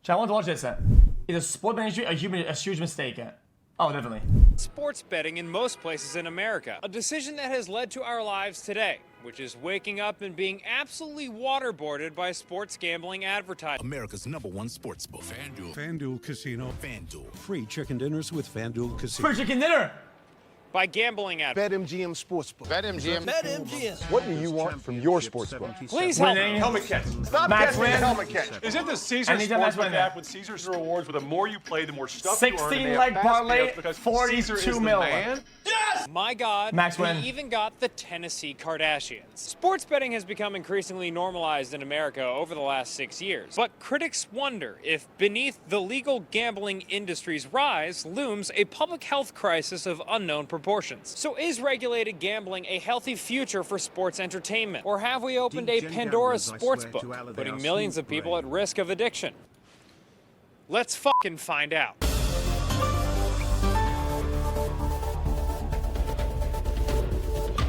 Chat, I want to watch this. Is a sport industry a huge mistake? Oh, definitely. Sports betting in most places in America. A decision that has led to our lives today, which is waking up and being absolutely waterboarded by sports gambling advertising. America's #1 sports book. FanDuel. FanDuel Casino. FanDuel. Free chicken dinners with FanDuel Casino. Free chicken dinner! By gambling advertising. BetMGM Sportsbook. BetMGM. BetMGM. What do you want from your sportsbook? Please help me. Helmet catch. Stop Max guessing the win. helmet catch. Isn't the Caesars Anytime Max Sportsbook win. app with Caesars rewards where the more you play, the more stuff you earn? 16 and they leg have fast parlay, payouts because 42 Caesar is the mil. man? Yes! My God, Max we win. even got the Tennessee Kardashians. Sports betting has become increasingly normalized in America over the last 6 years. But critics wonder if beneath the legal gambling industry's rise looms a public health crisis of unknown proportions. So is regulated gambling a healthy future for sports entertainment? Or have we opened a Pandora's sportsbook, putting millions of people at risk of addiction? Let's fucking find out.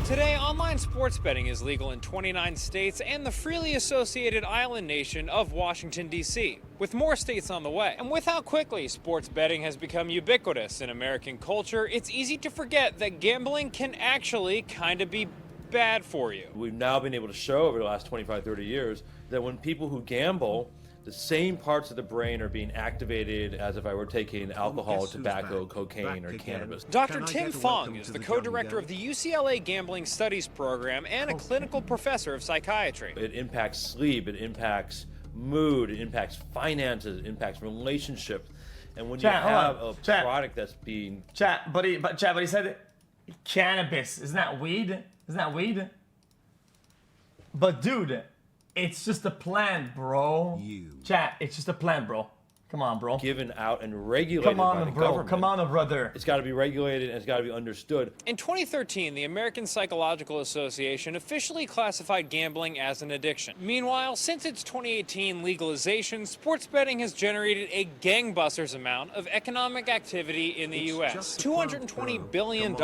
Today, online sports betting is legal in 29 states and the freely associated island nation of Washington, D.C., with more states on the way. And with how quickly sports betting has become ubiquitous in American culture, it's easy to forget that gambling can actually kind of be bad for you. We've now been able to show over the last 25, 30 years that when people who gamble, the same parts of the brain are being activated as if I were taking alcohol, tobacco, cocaine, or cannabis. Dr. Tim Fong is the co-director of the UCLA Gambling Studies Program and a clinical professor of psychiatry. It impacts sleep, it impacts mood, it impacts finances, it impacts relationships. And when you have a product that's being... But he said cannabis. Isn't that weed? Isn't that weed? But dude, it's just a plant, bro. Chat, it's just a plant, bro. Come on, bro. Given out and regulated by the government. Come on, brother. It's got to be regulated and it's got to be understood. In 2013, the American Psychological Association officially classified gambling as an addiction. Meanwhile, since its 2018 legalization, sports betting has generated a gangbusters amount of economic activity in the U.S. $220 billion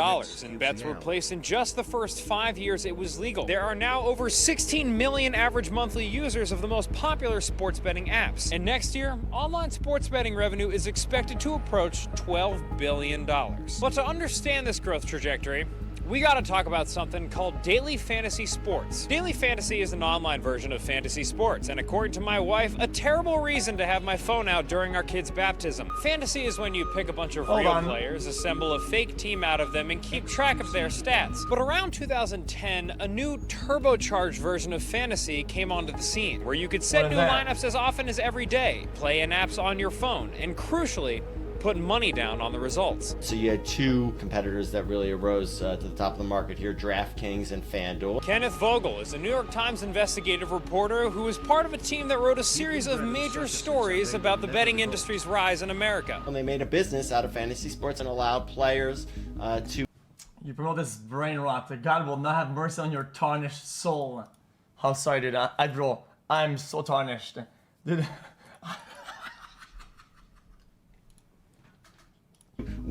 in bets were placed in just the first 5 years it was legal. There are now over 16 million average monthly users of the most popular sports betting apps. And next year, online sports betting revenue is expected to approach $12 billion. But to understand this growth trajectory, we gotta talk about something called daily fantasy sports. Daily fantasy is an online version of fantasy sports, and according to my wife, a terrible reason to have my phone out during our kid's baptism. Fantasy is when you pick a bunch of real players, assemble a fake team out of them, and keep track of their stats. But around 2010, a new turbocharged version of fantasy came onto the scene, where you could set new lineups as often as every day, play in apps on your phone, and crucially, put money down on the results. So you had two competitors that really arose to the top of the market here, DraftKings and FanDuel. Kenneth Vogel is a New York Times investigative reporter who was part of a team that wrote a series of major stories about the betting industry's rise in America. And they made a business out of fantasy sports and allowed players to... You promote this brain rot. That God will not have mercy on your tarnished soul. How sorry, dude. Bro, I'm so tarnished. Dude.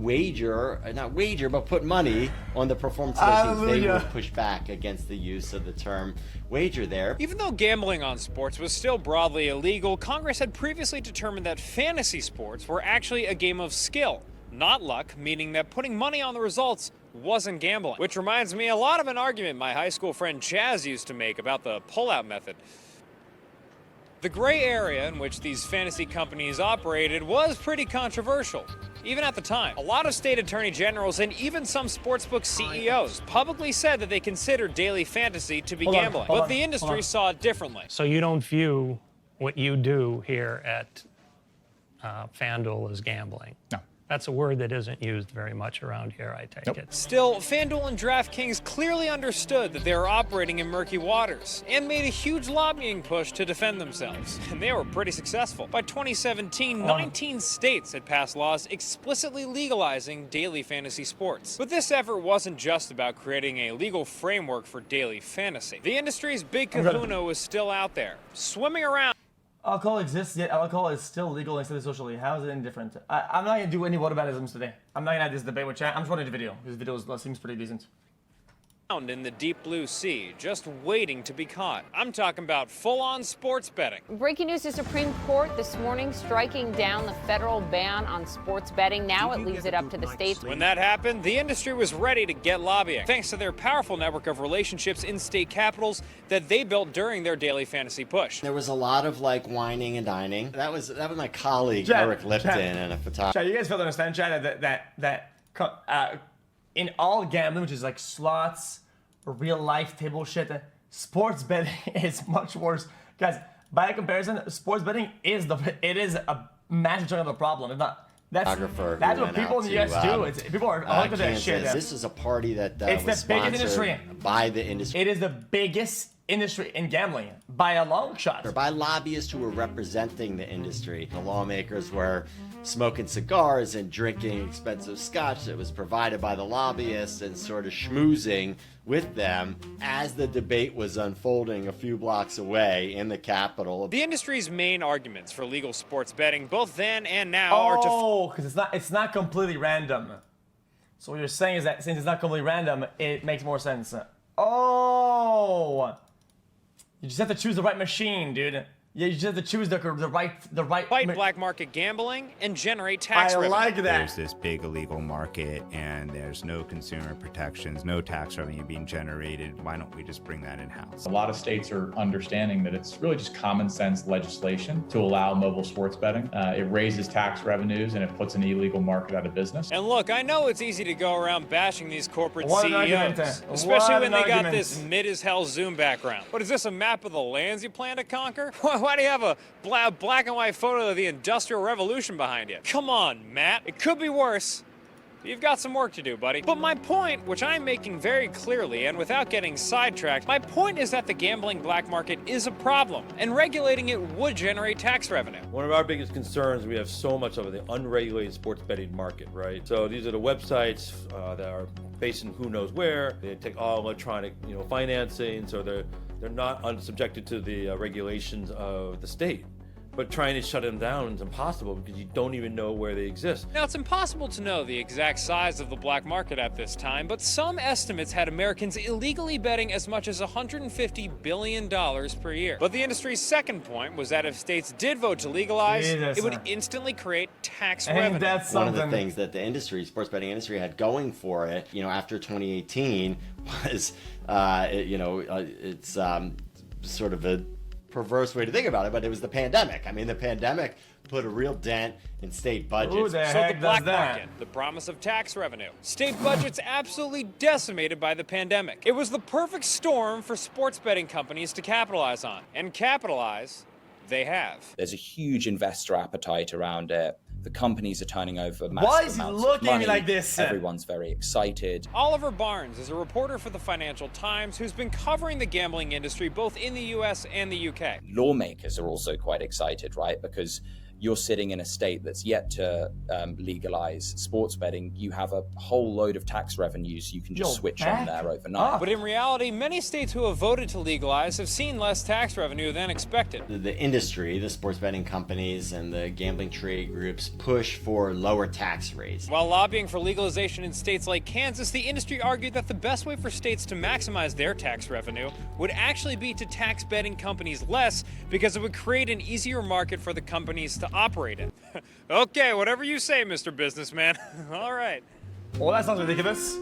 Not put money on the performance of those teams. They would push back against the use of the term wager there. Even though gambling on sports was still broadly illegal, Congress had previously determined that fantasy sports were actually a game of skill, not luck, meaning that putting money on the results wasn't gambling. Which reminds me a lot of an argument my high school friend Chaz used to make about the pullout method. The gray area in which these fantasy companies operated was pretty controversial, even at the time. A lot of state attorney generals and even some sportsbook CEOs publicly said that they considered daily fantasy to be gambling, but the industry saw it differently. So you don't view what you do here at FanDuel as gambling? No. That's a word that isn't used very much around here, I take it. Still, FanDuel and DraftKings clearly understood that they were operating in murky waters and made a huge lobbying push to defend themselves. And they were pretty successful. By 2017, 19 states had passed laws explicitly legalizing daily fantasy sports. But this effort wasn't just about creating a legal framework for daily fantasy. The industry's big kahuna was still out there, swimming around. Alcohol exists, yet alcohol is still legal instead of socially. How is it any different? I'm not going to do any whataboutisms today. I'm not going to have this debate with chat. I'm just watching the video. This video seems pretty decent. in the deep blue sea, just waiting to be caught. I'm talking about full-on sports betting. Breaking news: the Supreme Court this morning striking down the federal ban on sports betting. Now it leaves it up to the states. When that happened, the industry was ready to get lobbying, thanks to their powerful network of relationships in state capitals that they built during their daily fantasy push. There was a lot of like whining and dining. That was my colleague Eric Lipton and a photographer. You guys fail to understand, Chad, that in all gambling, which is like slots, real life table shit, sports betting is much worse. Guys, by comparison, sports betting is a massive chunk of the problem. If not, that's what people in the US do. People are like that shit. This is a party that it's was the biggest industry by the industry. It is the biggest industry in gambling by a long shot. Or by lobbyists who were representing the industry. The lawmakers were smoking cigars and drinking expensive scotch that was provided by the lobbyists and sort of schmoozing with them as the debate was unfolding a few blocks away in the Capitol. The industry's main arguments for legal sports betting, both then and now, are to... Oh, because it's not completely random. So what you're saying is that since it's not completely random, it makes more sense. Oh! You just have to choose the right machine, dude. Yeah, you just have to choose the right... Fight black market gambling and generate tax revenue. I like that. There's this big illegal market and there's no consumer protections, no tax revenue being generated. Why don't we just bring that in-house? A lot of states are understanding that it's really just common sense legislation to allow mobile sports betting. It raises tax revenues and it puts an illegal market out of business. And look, I know it's easy to go around bashing these corporate CEOs, especially when they got this mid-as-hell Zoom background. But is this a map of the lands you plan to conquer? Why do you have a black and white photo of the Industrial Revolution behind you? Come on, Matt. It could be worse. You've got some work to do, buddy. But my point, which I'm making very clearly and without getting sidetracked, my point is that the gambling black market is a problem, and regulating it would generate tax revenue. One of our biggest concerns, we have so much of the unregulated sports betting market, right? So these are the websites that are based in who knows where. They take all electronic, financing, so they're not subjected to the regulations of the state. But trying to shut them down is impossible because you don't even know where they exist. Now, it's impossible to know the exact size of the black market at this time, but some estimates had Americans illegally betting as much as $150 billion per year. But the industry's second point was that if states did vote to legalize, it would instantly create tax revenue. That's one of the things that the sports betting industry had going for it, after 2018 was, it's sort of a perverse way to think about it, but it was the pandemic. I mean, the pandemic put a real dent in state budgets. Who the heck the black does that? market, the promise of tax revenue. State budgets absolutely decimated by the pandemic. It was the perfect storm for sports betting companies to capitalize on. And capitalize, they have. There's a huge investor appetite around it. The companies are turning over massive Why is he amounts looking of at me money. like this? Everyone's very excited. Oliver Barnes is a reporter for the Financial Times who's been covering the gambling industry both in the US and the UK. Lawmakers are also quite excited, right? Because you're sitting in a state that's yet to legalize sports betting. You have a whole load of tax revenues you can just switch on there overnight. But in reality, many states who have voted to legalize have seen less tax revenue than expected. The industry, the sports betting companies and the gambling trade groups push for lower tax rates. While lobbying for legalization in states like Kansas, the industry argued that the best way for states to maximize their tax revenue would actually be to tax betting companies less because it would create an easier market for the companies to operate in. Okay, whatever you say, Mr. Businessman. All right. Well, that sounds ridiculous.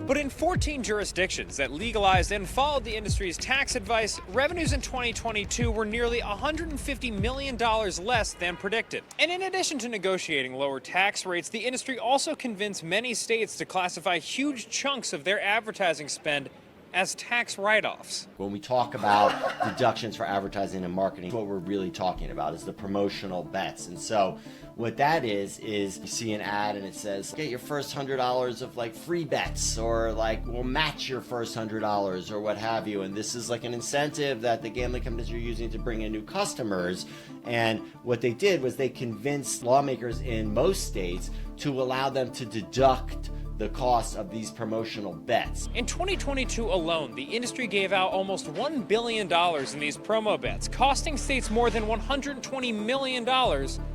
But in 14 jurisdictions that legalized and followed the industry's tax advice, revenues in 2022 were nearly $150 million less than predicted. And in addition to negotiating lower tax rates, the industry also convinced many states to classify huge chunks of their advertising spend as tax write-offs. When we talk about deductions for advertising and marketing, what we're really talking about is the promotional bets. And so what that is you see an ad and it says, get your first $100 of free bets, or we'll match your first $100 or what have you. And this is an incentive that the gambling companies are using to bring in new customers. And what they did was they convinced lawmakers in most states to allow them to deduct the cost of these promotional bets. In 2022 alone, the industry gave out almost $1 billion in these promo bets, costing states more than $120 million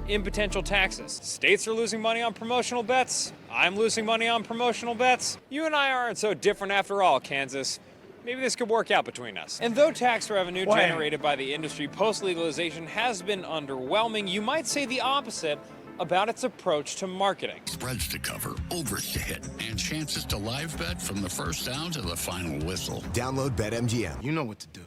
in potential taxes. States are losing money on promotional bets. I'm losing money on promotional bets. You and I aren't so different after all, Kansas. Maybe this could work out between us. And though tax revenue generated by the industry post-legalization has been underwhelming, you might say the opposite about its approach to marketing. Spreads to cover, overs to hit, and chances to live bet from the first down to the final whistle. Download BetMGM. You know what to do.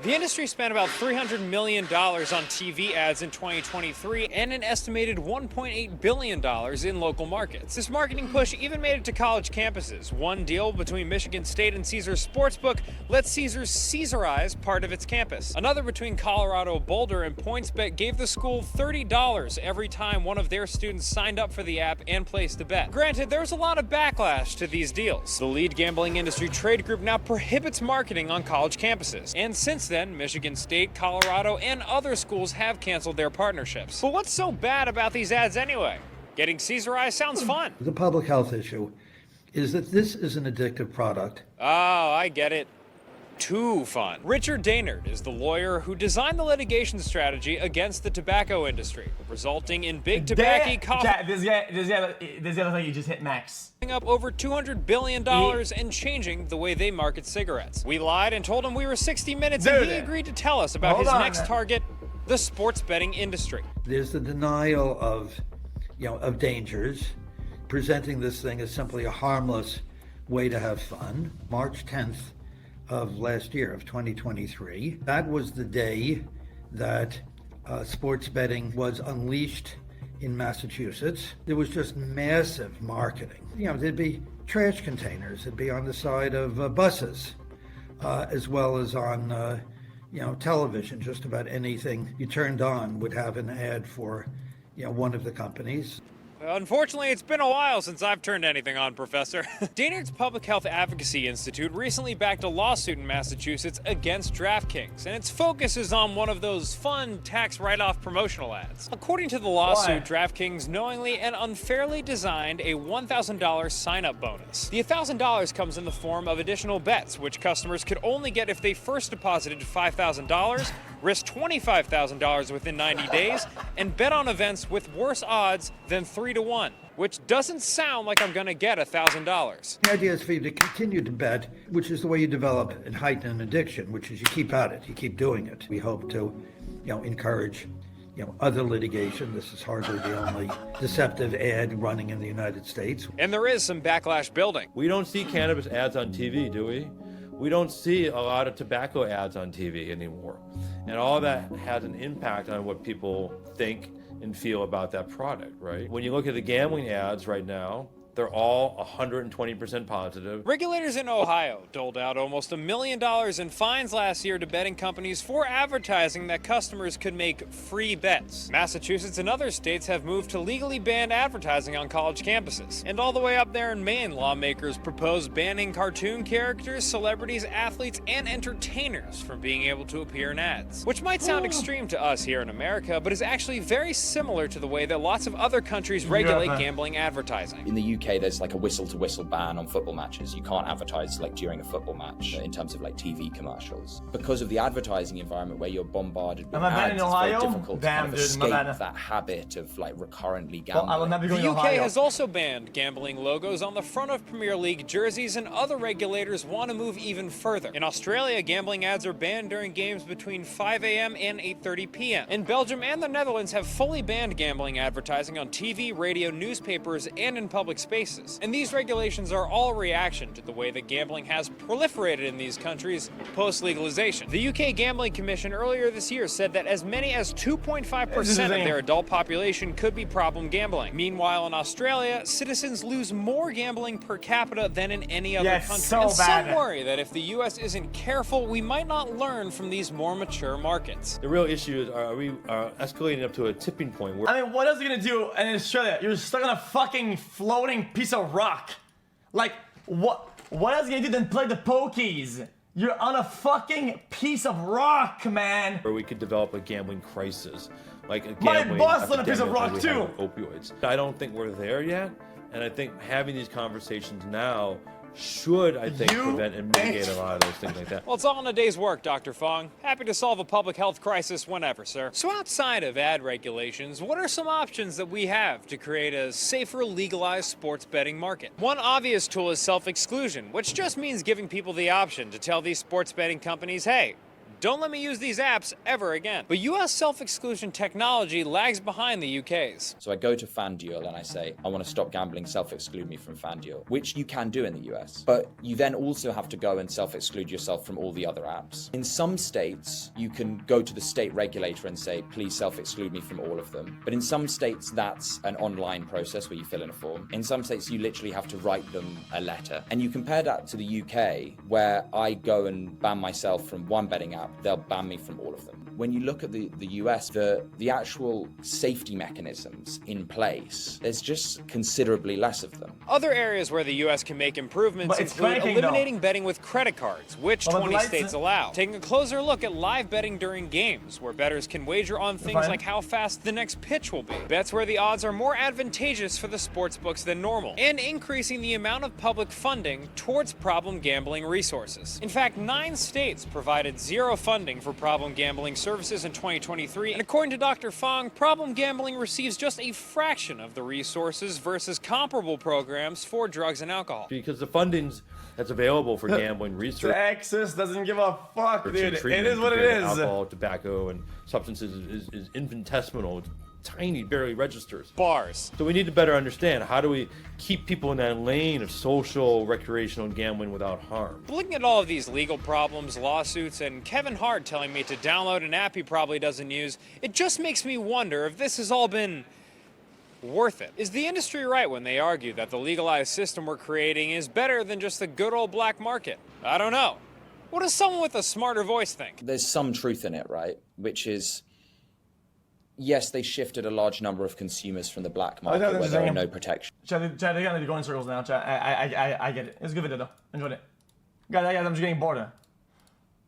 The industry spent about $300 million on TV ads in 2023 and an estimated $1.8 billion in local markets. This marketing push even made it to college campuses. One deal between Michigan State and Caesars Sportsbook lets Caesars Caesarize part of its campus. Another between Colorado Boulder and PointsBet gave the school $30 every time one of their students signed up for the app and placed a bet. Granted, there's a lot of backlash to these deals. The lead gambling industry trade group now prohibits marketing on college campuses. And since then, Michigan State, Colorado, and other schools have canceled their partnerships. But what's so bad about these ads anyway? Getting Caesarized sounds fun. The public health issue is that this is an addictive product. Oh, I get it. Too fun. Richard Daynard is the lawyer who designed the litigation strategy against the tobacco industry, resulting in big tobacco costs. This guy looks like he just hit max. Up over $200 billion and changing the way they market cigarettes. We lied and told him we were 60 Minutes, and he agreed to tell us about his next target, the sports betting industry. There's the denial of, of dangers, presenting this thing as simply a harmless way to have fun. March 10th of last year, of 2023, that was the day that sports betting was unleashed in Massachusetts. There was just massive marketing. There'd be trash containers. It'd be on the side of buses, as well as on, television. Just about anything you turned on would have an ad for, one of the companies. Unfortunately, it's been a while since I've turned anything on, Professor. Daynard's Public Health Advocacy Institute recently backed a lawsuit in Massachusetts against DraftKings, and its focus is on one of those fun tax write-off promotional ads. According to the lawsuit, DraftKings knowingly and unfairly designed a $1,000 sign-up bonus. The $1,000 comes in the form of additional bets, which customers could only get if they first deposited $5,000, risked $25,000 within 90 days, and bet on events with worse odds than 3-to-1, which doesn't sound like I'm gonna get $1,000. The idea is for you to continue to bet, which is the way you develop and heighten an addiction, which is you keep at it, you keep doing it. We hope to, encourage, other litigation. This is hardly the only deceptive ad running in the United States. And there is some backlash building. We don't see cannabis ads on TV, do we? We don't see a lot of tobacco ads on TV anymore. And all that has an impact on what people think and feel about that product, right? When you look at the gambling ads right now, they're all 120% positive. Regulators in Ohio doled out almost $1 million in fines last year to betting companies for advertising that customers could make free bets. Massachusetts and other states have moved to legally ban advertising on college campuses. And all the way up there in Maine, lawmakers propose banning cartoon characters, celebrities, athletes, and entertainers from being able to appear in ads. Which might sound extreme to us here in America, but is actually very similar to the way that lots of other countries regulate gambling advertising. In the UK, there's like a whistle-to-whistle ban on football matches. You can't advertise like during a football match in terms of like TV commercials. Because of the advertising environment where you're bombarded with ads, it's very difficult to kind of escape that habit of like recurrently gambling. The UK has also banned gambling logos on the front of Premier League jerseys, and other regulators want to move even further. In Australia, gambling ads are banned during games between 5 a.m. and 8:30 p.m. In Belgium and the Netherlands have fully banned gambling advertising on TV, radio, newspapers, and in public spaces. And these regulations are all a reaction to the way that gambling has proliferated in these countries post-legalization. The UK Gambling Commission earlier this year said that as many as 2.5% of their adult population could be problem gambling. Meanwhile, in Australia, citizens lose more gambling per capita than in any other country. And some worry that if the US isn't careful, we might not learn from these more mature markets. The real issue is, are we escalating up to a tipping point where... I mean, what else are you gonna do in Australia? You're stuck on a fucking floating piece of rock. Like, what else are you gonna do than play the pokies? You're on a fucking piece of rock, man. Or we could develop a gambling crisis. Like a My gambling boss on a piece of epidemic rock, like we have too. with opioids. I don't think we're there yet. And I think having these conversations now should, I think, prevent and mitigate a lot of those things like that. Well, it's all in a day's work, Dr. Fong. Happy to solve a public health crisis whenever, sir. So outside of ad regulations, what are some options that we have to create a safer, legalized sports betting market? One obvious tool is self-exclusion, which just means giving people the option to tell these sports betting companies, hey, don't let me use these apps ever again. But US self-exclusion technology lags behind the UK's. So I go to FanDuel and I say, I want to stop gambling, self-exclude me from FanDuel, which you can do in the US. But you then also have to go and self-exclude yourself from all the other apps. In some states, you can go to the state regulator and say, please self-exclude me from all of them. But in some states, that's an online process where you fill in a form. In some states, you literally have to write them a letter. And you compare that to the UK, where I go and ban myself from one betting app, they'll ban me from all of them. When you look at the US, the actual safety mechanisms in place, there's just considerably less of them. Other areas where the US can make improvements include eliminating betting with credit cards, which 20 states allow. Taking a closer look at live betting during games, where bettors can wager on things like how fast the next pitch will be. Bets where the odds are more advantageous for the sports books than normal. And increasing the amount of public funding towards problem gambling resources. In fact, 9 states provided zero funding for problem gambling services in 2023, and according to Dr. Fong, problem gambling receives just a fraction of the resources versus comparable programs for drugs and alcohol. Because the fundings that's available for gambling research, Texas doesn't give a fuck, dude. It is what it compared to is. Alcohol, tobacco, and substances is infinitesimal. It's tiny, barely registers. Bars. So we need to better understand, how do we keep people in that lane of social, recreational gambling without harm? Looking at all of these legal problems, lawsuits, and Kevin Hart telling me to download an app he probably doesn't use, it just makes me wonder if this has all been worth it. Is the industry right when they argue that the legalized system we're creating is better than just the good old black market? I don't know. What does someone with a smarter voice think? There's some truth in it, right? Which is, yes, they shifted a large number of consumers from the black market where there are no protections. Chat, they're gonna be going in circles now, chat. I get it. It's a good video though. Enjoyed it. Guys, I'm just getting bored.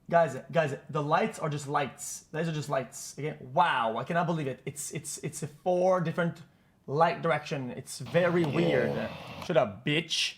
Guys, the lights are just lights. These are just lights. Again, wow, I cannot believe it. It's a 4 different light direction. It's very weird. Shut up, bitch.